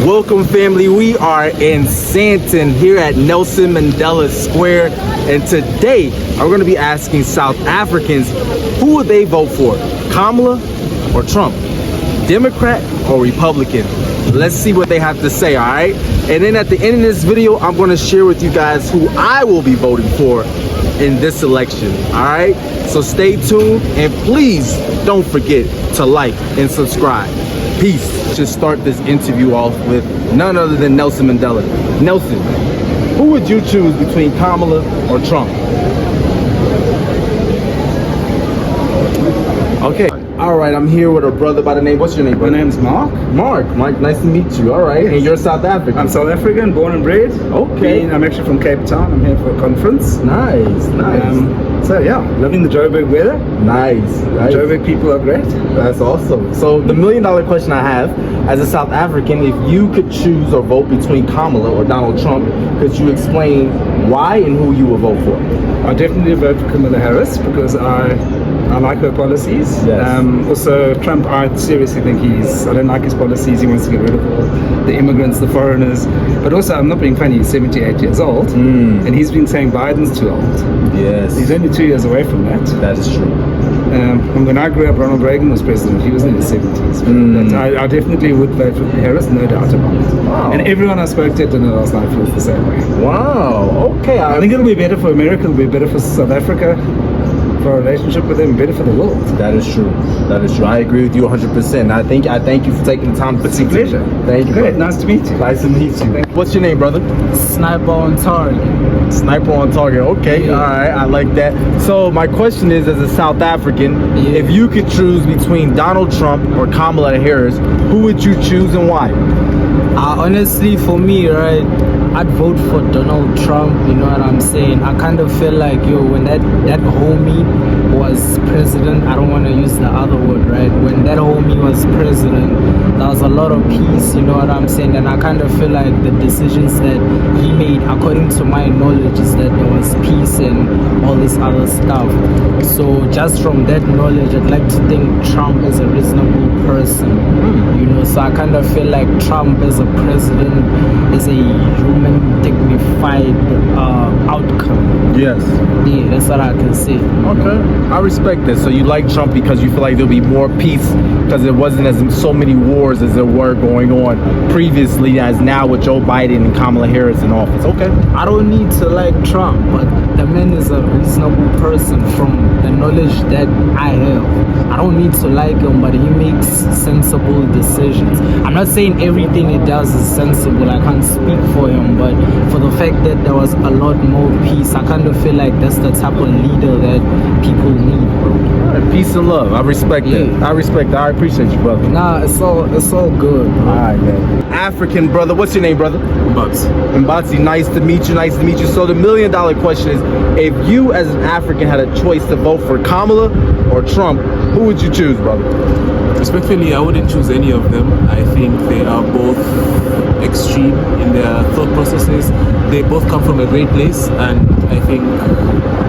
Welcome, family. We are in Santon here at Nelson Mandela Square, and today I'm going to be asking South Africans who would they vote for, Kamala or Trump, Democrat or Republican. Let's see what they have to say, all right? And then at the end of this video, I'm going to share with you guys who I will be voting for in this election, all right? So stay tuned, and please don't forget to like and subscribe. Peace. To start this interview off with none other than Nelson Mandela. Nelson, who would you choose between Kamala or Trump? Okay. All right, I'm here with a brother by the name. What's your name, brother? My name's Mark. Mark, nice to meet you. All right, and you're South African. I'm South African, born and bred. Okay. I'm actually from Cape Town. I'm here for a conference. Nice. So yeah, loving the Joburg weather. Nice. Joburg people are great. That's awesome. So the $1 million question I have, as a South African, if you could choose or vote between Kamala or Donald Trump, could you explain why and who you would vote for? I definitely vote for Kamala Harris because I like her policies. Yes. Also, Trump, I seriously think I don't like his policies. He wants to get rid of all the immigrants, the foreigners. But also, I'm not being funny, he's 78 years old. And he's been saying Biden's too old. Yes. He's only 2 years away from that. That is true. And when I grew up, Ronald Reagan was president. He was in his 70s. But I definitely would vote for Harris, no doubt about it. Wow. And everyone I spoke to dinner last night feels the same way. Wow. Okay. I think it'll be better for America, it'll be better for South Africa, for our relationship with them, better for the world. That is true. That is true. I agree with you 100%. I thank you for taking the time to speak. It's a pleasure. Thank you. Great. Nice to meet you. Nice to meet you. What's your name, brother? Sniper on target. Sniper on target. Okay. Yeah. All right. I like that. So my question is, as a South African, Yeah. if you could choose between Donald Trump or Kamala Harris, who would you choose and why? Honestly, for me, right, I'd vote for Donald Trump. You know what I'm saying? I kind of feel like, when that homie was president, I don't want to use the other word, right? When that homie was president, there was a lot of peace, you know what I'm saying? And I kind of feel like the decisions that he made, according to my knowledge, is that there was peace and all this other stuff. So just from that knowledge, I'd like to think Trump is a reasonable person, you know? So I kind of feel like Trump as a president is a human, dignified outcome. Yes. Yeah, that's what I can say. Okay. I respect that. So you like Trump because you feel like there'll be more peace because there wasn't as so many wars as there were going on previously as now with Joe Biden and Kamala Harris in office. Okay. I don't need to like Trump, but the man is a reasonable person from the knowledge that I have. I don't need to like him, but he makes sensible decisions. I'm not saying everything he does is sensible. I can't speak for him, but for the fact that there was a lot more peace, I kind of feel like that's the type of leader that people need, bro. All right, peace and love. I respect that. I respect that. I appreciate you, brother. Nah, it's all good, bro. All right, man. African brother. What's your name, brother? Mbatsi. Nice to meet you. Nice to meet you. So the $1 million question is, if you as an African had a choice to vote for Kamala or Trump, who would you choose, brother? Respectfully, I wouldn't choose any of them. I think they are both extreme in their thought processes. They both come from a great place, and I think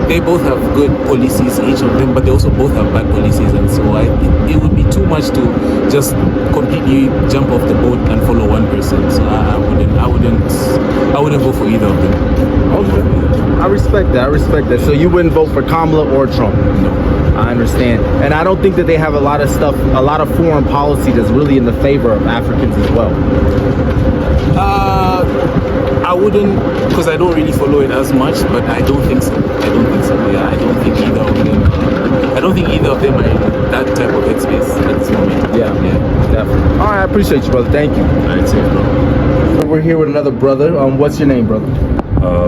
they both have good policies, each of them, but they also both have bad policies, and so it would be too much to just completely jump off the boat and follow one person. So I wouldn't vote for either of them. Okay. I respect that. So you wouldn't vote for Kamala or Trump? No. I understand. And I don't think that they have a lot of foreign policy that's really in the favor of Africans as well. I wouldn't, because I don't really follow it as much, but I don't think so. Yeah, I don't think either of them are in that type of headspace at this moment. Yeah, definitely. All right, I appreciate you, brother. Thank you. All right, safe, bro. We're here with another brother. What's your name, brother?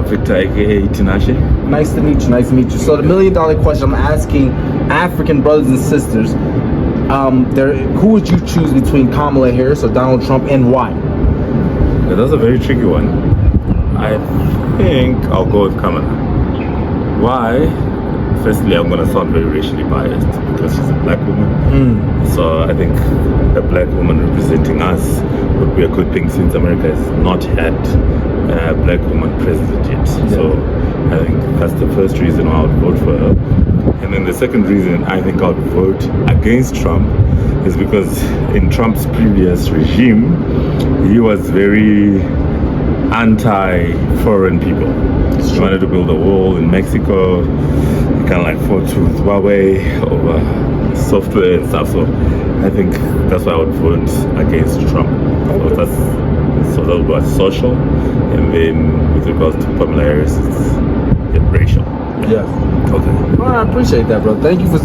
Victor, aka Tinashe. Nice to meet you. Nice to meet you. So the $1 million question, I'm asking African brothers and sisters, who would you choose between Kamala Harris or Donald Trump, and why? Yeah, that's a very tricky one. I think I'll go with Kamala. Why? Firstly, I'm going to sound very racially biased because she's a black woman. So I think a black woman representing us would be a good thing since America has not had a black woman president yet. So I think that's the first reason why I would vote for her. And then the second reason I think I would vote against Trump is because in Trump's previous regime, he was very anti-foreign people. He wanted to build a wall in Mexico. He kind of like fought with Huawei over software and stuff. So I think that's why I would vote against Trump. So that was social, and then with regards to Kamala Harris, it's racial. Yeah. Okay. All right, I appreciate that, bro. Thank you for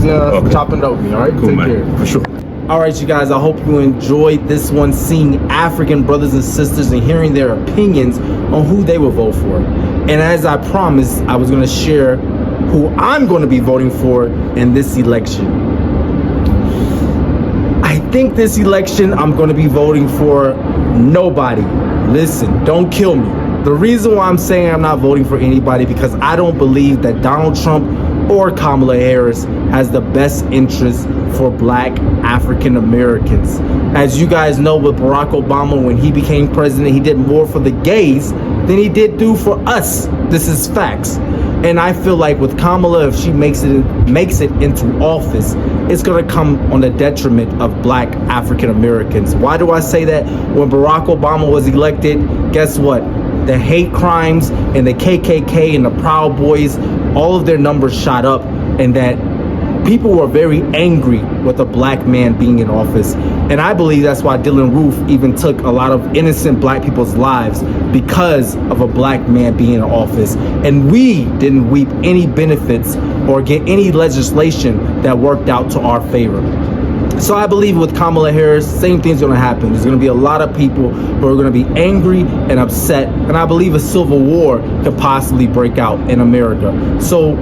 chopping it up with me. All right, Cool, take man. care. For sure. All right, you guys, I hope you enjoyed this one, seeing African brothers and sisters and hearing their opinions on who they will vote for. And as I promised, I was going to share who I'm going to be voting for in this election. I think this election, I'm going to be voting for nobody. Listen, don't kill me. The reason why I'm saying I'm not voting for anybody because I don't believe that Donald Trump or Kamala Harris has the best interest for black African Americans. As you guys know, with Barack Obama, when he became president, he did more for the gays than he did do for us. This is facts. And I feel like with Kamala, if she makes it into office, it's gonna come on the detriment of black African Americans. Why do I say that? When Barack Obama was elected, guess what? The hate crimes and the KKK and the Proud Boys, all of their numbers shot up, and that people were very angry with a black man being in office. And I believe that's why Dylan Roof even took a lot of innocent black people's lives, because of a black man being in office. And we didn't reap any benefits or get any legislation that worked out to our favor. So I believe with Kamala Harris, same thing's gonna happen. There's gonna be a lot of people who are gonna be angry and upset, and I believe a civil war could possibly break out in America. So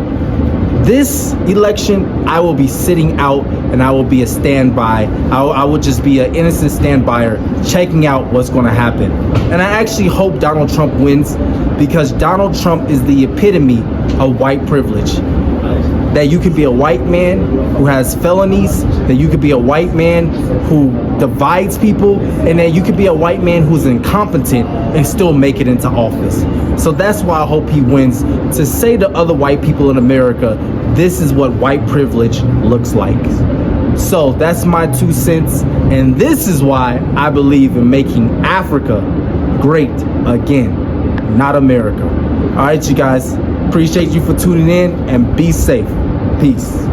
this election, I will be sitting out and I will be a standby. I will just be an innocent standbyer checking out what's gonna happen. And I actually hope Donald Trump wins, because Donald Trump is the epitome of white privilege. That you could be a white man who has felonies, that you could be a white man who divides people, and that you could be a white man who's incompetent and still make it into office. So that's why I hope he wins, to say to other white people in America, this is what white privilege looks like. So that's my 2 cents, and this is why I believe in making Africa great again, not America. All right, you guys, appreciate you for tuning in, and be safe. Peace.